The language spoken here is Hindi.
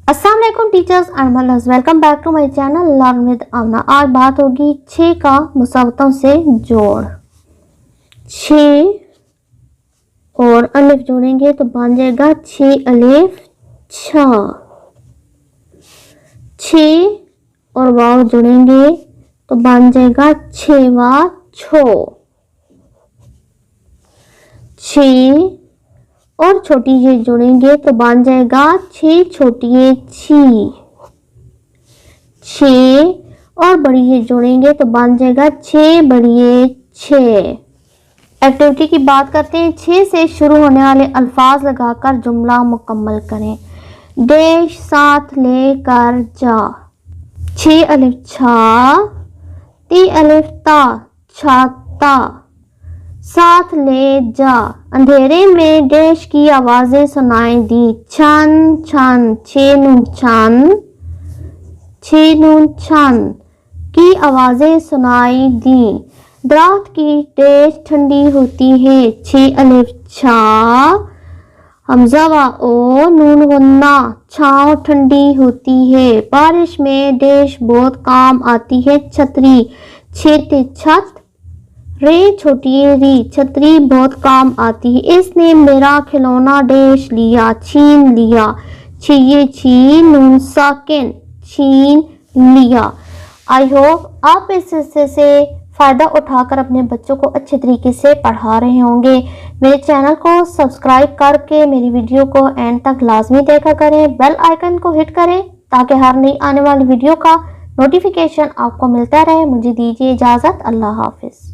अस्सलाम वालेकुम teachers and mothers, welcome back to my channel learn with Amna. आज बात होगी 6 का मुसावतों से जोड़। 6 और अलिफ जोड़ेंगे तो बन जाएगा 6 अलिफ 6। 6 और वाव जोड़ेंगे तो बन जाएगा 6 वा 6। 6 और छोटी ये जोड़ेंगे तो बन जाएगा 6 छोटी ये 6 और बड़ी ये जोड़ेंगे तो बन जाएगा 6 बड़ी ये 6। एक्टिविटी की बात करते हैं। 6 से शुरू होने वाले अल्फाज लगाकर जुमला मुकम्मल करें। देश साथ लेकर जा। 6 अलिफ छा, 3 अलिफ ता छाता, साथ ले जा। अंधेरे में डैश की आवाजें सुनाई दी। छन छन 6 नून छन, 6 नून छन की आवाजें सुनाई दी। दरात की डैश ठंडी होती है। 6 अलिफ छा, हमजा व ओ नून गुन्ना छाँव ठंडी होती है। बारिश में डैश बहुत काम आती है। छतरी 6 ते छत, रे छोटी री छतरी बहुत काम आती है। इसने मेरा खिलौना डैश लिया, छीन लिया। छिए छीन नून साकिन छीन लिया। आई होप आप इस हिस्से से फ़ायदा उठाकर अपने बच्चों को अच्छे तरीके से पढ़ा रहे होंगे। मेरे चैनल को सब्सक्राइब करके मेरी वीडियो को एंड तक लाजमी देखा करें। बेल आइकन को हिट करें ताकि हर नई आने वाली वीडियो का नोटिफिकेशन आपको मिलता रहे। मुझे दीजिए इजाज़त। अल्लाह हाफिज़।